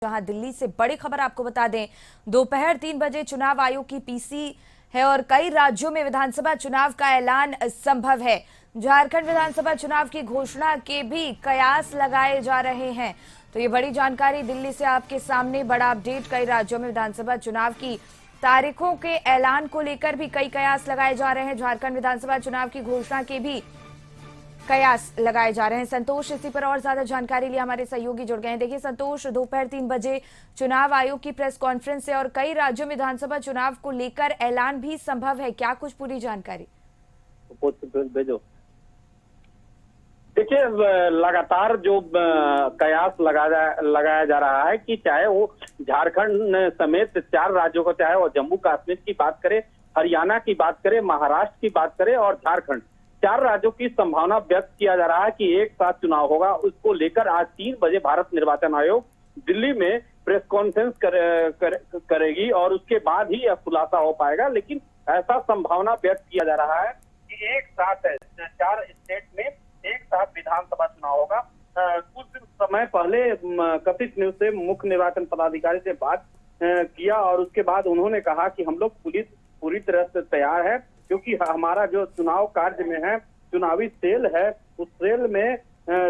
जहां दिल्ली से बड़ी खबर आपको बता दें, दोपहर 3 बजे चुनाव आयोग की पीसी है और कई राज्यों में विधानसभा चुनाव का ऐलान संभव है। झारखंड विधानसभा चुनाव की घोषणा के भी कयास लगाए जा रहे हैं। तो ये बड़ी जानकारी दिल्ली से आपके सामने, बड़ा अपडेट। कई राज्यों में विधानसभा चुनाव की तारीखों के ऐलान को लेकर भी कई कयास लगाए जा रहे हैं। झारखंड विधानसभा चुनाव की घोषणा के भी कयास लगाए जा रहे हैं। संतोष, इसी पर और ज्यादा जानकारी लिए हमारे सहयोगी जुड़ गए हैं। देखिए संतोष, दोपहर 3 बजे चुनाव आयोग की प्रेस कॉन्फ्रेंस है और कई राज्यों में विधानसभा चुनाव को लेकर ऐलान भी संभव है। क्या कुछ पूरी जानकारी? भेजो। देखिए, लगातार जो कयास लगाया जा रहा है कि चाहे वो झारखंड समेत 4 राज्यों को, चाहे वो जम्मू कश्मीर की बात करें, हरियाणा की बात करें, महाराष्ट्र की बात करें और झारखंड, 4 राज्यों की संभावना व्यक्त किया जा रहा है कि एक साथ चुनाव होगा। उसको लेकर आज 3 बजे भारत निर्वाचन आयोग दिल्ली में प्रेस कॉन्फ्रेंस करेगी और उसके बाद ही यह खुलासा हो पाएगा। लेकिन ऐसा संभावना व्यक्त किया जा रहा है कि एक साथ 4 स्टेट में एक साथ विधानसभा चुनाव होगा। कुछ समय पहले कथित न्यूज से मुख्य निर्वाचन पदाधिकारी से बात किया और उसके बाद उन्होंने कहा कि हम लोग पूरी तरह से तैयार है, क्योंकि हमारा जो चुनाव कार्य में है, चुनावी सेल है, उस सेल में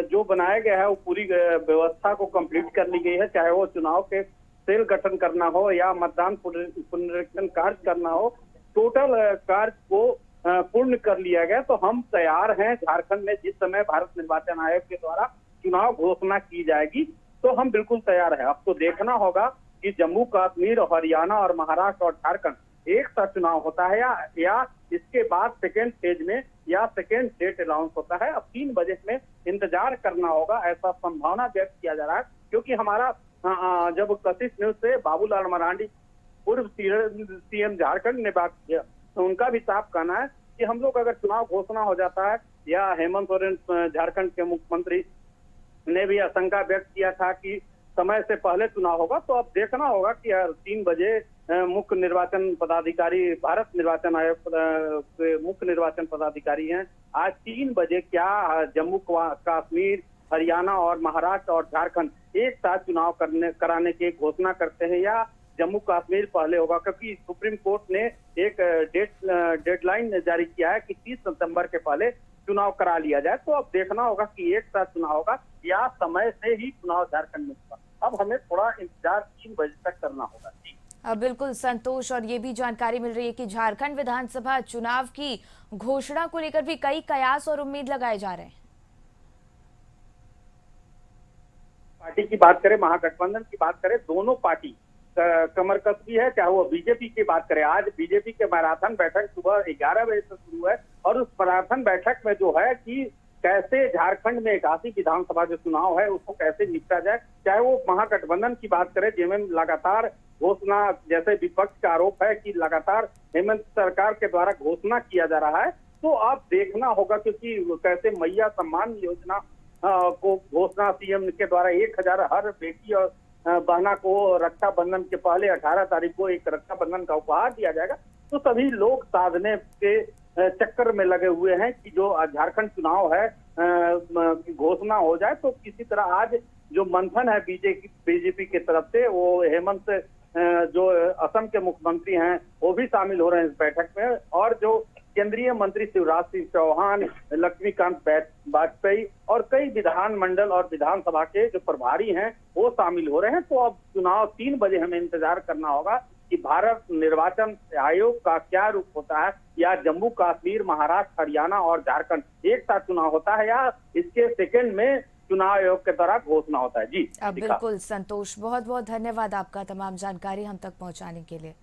जो बनाया गया है वो पूरी व्यवस्था को कंप्लीट कर ली गई है। चाहे वो चुनाव के सेल गठन करना हो या मतदान पुनरीक्षण कार्य करना हो, टोटल कार्य को पूर्ण कर लिया गया। तो हम तैयार हैं। झारखंड में जिस समय भारत निर्वाचन आयोग के द्वारा चुनाव घोषणा की जाएगी तो हम बिल्कुल तैयार हैं। अब तो देखना होगा कि जम्मू कश्मीर, हरियाणा और महाराष्ट्र और झारखंड एक साथ चुनाव होता है या इसके बाद सेकेंड फेज में या सेकेंड डेट अनाउंस होता है। अब 3 बजे में इंतजार करना होगा, ऐसा संभावना व्यक्त किया जा रहा है। क्योंकि हमारा जब कथित न्यूज से बाबूलाल मरांडी पूर्व सीएम झारखंड ने बात किया तो उनका भी साफ कहना है कि हम लोग अगर चुनाव घोषणा हो जाता है, या हेमंत सोरेन झारखंड के मुख्यमंत्री ने भी आशंका व्यक्त किया था कि समय से पहले चुनाव होगा, तो अब देखना होगा कि 3 बजे मुख्य निर्वाचन पदाधिकारी, भारत निर्वाचन आयोग के मुख्य निर्वाचन पदाधिकारी हैं, आज 3 बजे क्या जम्मू कश्मीर, हरियाणा और महाराष्ट्र और झारखंड एक साथ चुनाव कराने की घोषणा करते हैं या जम्मू कश्मीर पहले होगा। क्योंकि सुप्रीम कोर्ट ने एक डेडलाइन जारी किया है कि 30 सितंबर के पहले चुनाव करा लिया जाए। तो अब देखना होगा कि एक साथ चुनाव होगा या समय से ही चुनाव झारखंड में होगा। अब हमें थोड़ा इंतजार 3 बजे तक करना होगा। बिल्कुल संतोष, और ये भी जानकारी मिल रही है कि झारखंड विधानसभा चुनाव की घोषणा को लेकर भी कई कयास और उम्मीद लगाए जा रहे हैं। पार्टी की बात करें, महागठबंधन की बात करें, दोनों पार्टी कमर कसबी है। चाहे वो बीजेपी की बात करें, आज बीजेपी के मैराथन बैठक सुबह 11 बजे से शुरू है और उस मैराथन बैठक में जो है कि कैसे झारखंड में 81 विधानसभा जो चुनाव है उसको कैसे निपटा जाए। चाहे वो महागठबंधन की बात करें, जिनमें लगातार घोषणा, जैसे विपक्ष का आरोप है कि लगातार हेमंत सरकार के द्वारा घोषणा किया जा रहा है, तो अब देखना होगा क्योंकि कैसे मैया सम्मान योजना को घोषणा सीएम के द्वारा 1000 हर बेटी और बहना को रक्षाबंधन के पहले 18 तारीख को एक रक्षाबंधन का उपहार दिया जाएगा। तो सभी लोग साधने के चक्कर में लगे हुए हैं कि जो झारखंड चुनाव है घोषणा हो जाए। तो किसी तरह आज जो मंथन है बीजेपी की तरफ से, वो हेमंत जो असम के मुख्यमंत्री हैं वो भी शामिल हो रहे हैं इस बैठक में, और जो केंद्रीय मंत्री शिवराज सिंह चौहान, लक्ष्मीकांत वाजपेयी और कई विधानमंडल और विधानसभा के जो प्रभारी हैं वो शामिल हो रहे हैं। तो अब चुनाव 3 बजे हमें इंतजार करना होगा कि भारत निर्वाचन आयोग का क्या रूप होता है, या जम्मू कश्मीर, महाराष्ट्र, हरियाणा और झारखंड एक साथ चुनाव होता है या इसके सेकेंड में चुनाव आयोग के द्वारा घोषणा होता है। जी बिल्कुल संतोष, बहुत बहुत धन्यवाद आपका तमाम जानकारी हम तक पहुंचाने के लिए।